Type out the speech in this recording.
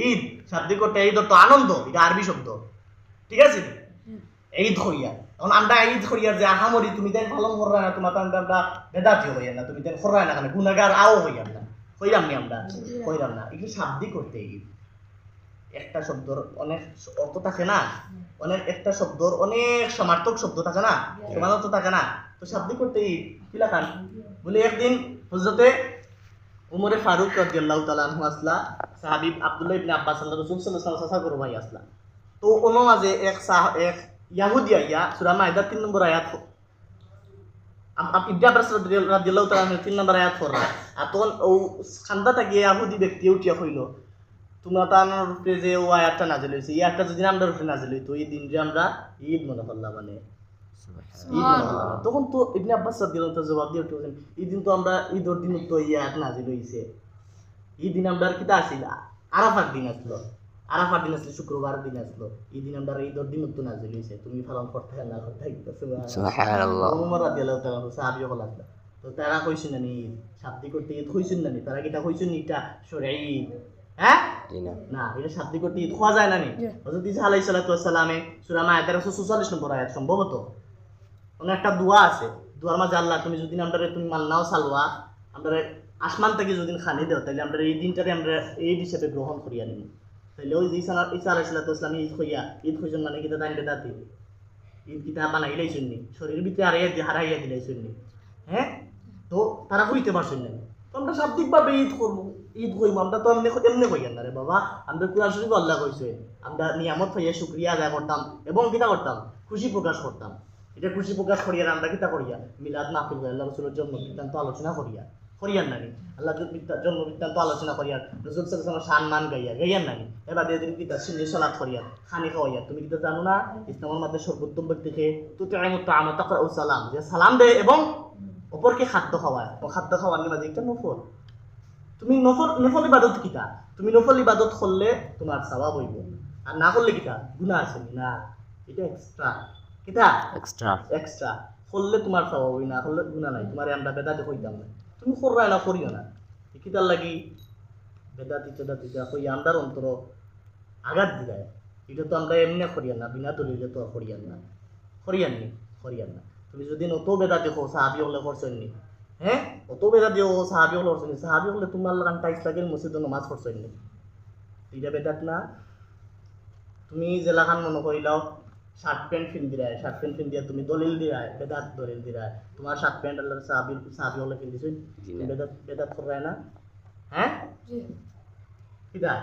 ঈদ শাব্দিক করতে ঈদ তো আনন্দ, এটা আরবি শব্দ, ঠিক আছে? ঈদ হইয়া এখন আমরা ঈদ হইয়ার যে আহামরি তুমি তাই ভালো কররা না, তোমার আমরা বেদাতি হইয়া না, তুমি তাই কররা না কেন গুনাহগার আও হইয়াম না, হইরাম নি আমরা, হইরাম না। এগুলো শাব্দিক করতে ঈদ একটা শব্দর অনেক অর্থ থাকে না, অনেক একটা শব্দর অনেক সমার্থক শব্দ থাকে না, সমান অর্থ থাকে না। তো শাব্দিক করতে ঈদ কি লাগান বলে একদিন হযরতে উমরে ফারুক রাদিয়াল্লাহু তাআলা আনহু আসলা, সাহাবী আব্দুল্লাহ ইবনে আব্বাস আল্লাহ রাসূল সাল্লাল্লাহু আলাইহি ওয়াসাল্লাম করো ভাই আসলা। তো ওনো মাঝে এক ইয়াহুদি আইয়া সূরা মাইদা 3 নম্বর আয়াত ইবনে আব্বাস রাদিয়াল্লাহু তাআলা 3 নম্বর আয়াত পড়রা। আর তখন ও খান্দাটা গিয়ে ইয়াহুদি ব্যক্তি উঠিয়া কইল, তোমরা তার উপরে যে ও আয়াতটা নাজিল হইছে, এই আয়াতটা যদি আমরা উপরে নাজিল হইতো এই দিন যে আমরা ঈদ মনে করলাম, মানে তখন তো ইবনে আব্বাস রাদিয়াল্লাহু তাআলা জবাব দিয়ে উঠলেন, এই দিন তো আমরা ঈদের দিন তো এই আয়াত নাজিল হইছে, এই দিন আমরা কিতা আসিল আরাফার দিন আসলো, আরাফার দিন আসলে শুক্রবার দিন আসলো, এই দিন আমরা ঈদের দিন তো নাজিল হইছে, তুমি পালন করতে না করতে সুবহানাল্লাহ। ওমর রাদিয়াল্লাহু তাআলা সাহাবী হল আসলো, তো তারা কইছেন না নি শাব্দিক করতে ঈদ কইছেন না নি, তারা কিটা কইছেন এটা শরঈ ঈদ, হ্যাঁ না এটা শাব্দিক করতে ঈদ খাওয়া যায় না নি। হযরত ঈসা আলাইহিস সালাতু ওয়াস সালামে সূরা মাইদা 144 নম্বর আয়াত সম্ভবত ওখানে একটা দোয়া আছে, দোয়ার মাঝে আল্লাহ তুমি যদি আমরা তুমি মান্নাও সালওয়া আমরা আসমান থেকে যদি খানি দেও তাহলে আমরা এই দিনটারে আমরা ঈদ হিসেবে গ্রহণ করিয়া নিব। তাহলে ওই ঈসা আলাইহিস সালাতু ওয়াস সালাম ঈদ কইয়া ঈদ কইছেন মানে কিতা দাইন বেদাতি ঈদ কিতা বানাই লাইছেন নি, শরীরের ভিতরে হারাইয়া দিলাইছেন নি, হ্যাঁ? তো তারা হইতে পারছেন না, তো আমরা শাব্দিকভাবে ঈদ করবো, ঈদ কইব আমরা তো এমনি কইয়া না রে বাবা, আমরা কুরআন শরীফ আল্লাহ কইছে আমরা নিয়ামত হইয়া শুকরিয়া আদায় করতাম এবং কিতা করতাম খুশি প্রকাশ করতাম। এটা খুশি প্রকাশ করিয়া আমরা কিতা করিয়া মিলাদ মাহফিল করিয়া আল্লাহ রাসূলের জন্ম বৃত্তান্ত আলোচনা করিয়ার নানি, আল্লাহ জন্ম বৃত্তান্ত আলোচনা করিয়ার রাসূল সাল্লাল্লাহু আলাইহি ওয়াসাল্লাম সম্মান গাইয়ার নানি, এবার দিয়ে তুমি কিতা সুন্নি সালাত করিয়া খানি খাওয়াইয়া। তুমি কিতা জানো না ইসলামের মধ্যে সর্বোত্তম ব্যক্তিকে তুতিমু তাআমা তাকরাউ সালাম, যে সালাম দেয় এবং অপরকে খাদ্য খাওয়ায়, ও খাদ্য খাওয়ার মাঝে একটা নফল, তুমি নফল ইবাদত কিতা, তুমি নফল ইবাদত করলে তোমার সওয়াব হইব, আর না করলে কিতা গুনাহ আছে না, এটা এক্সট্রা, কিতা এক্সট্রা করলে তোমার সওয়াব হই, না করলে গুনাহ নাই। তোমার আমরা বেদাতি কইতাম না, তুমি কররা না করিও না, কিতার লাগি বেদাতি তেদাতি যা কই আমরার অন্তর আঘাত দিলায়, এটা তো আমরা এমনি করিয়া না, বিনা দলিলে তো করিয়ান না। তুমি যদি অত বেদাতি হো সাহাবী হলে করছেন নি, হ্যাঁ অত বেদাতি হো সাহাবী হলে করছেন নি, সাহাবী হলে তোমার লাগান টাইস লাগে মসজিদে নামাজ পড়ছেন নি, এটা বেদাত না। তুমি জেলাখান মনে করিলাও শার্ট প্যান্ট ফিন দিয়া তুমি দলিল দিরায় বেদাত দলিল দিরায়, তোমার শার্ট প্যান্ট আল্লাহ সাহাবী হলে ফিন দিছেন, বেদাত করায় না, হ্যাঁ কিটা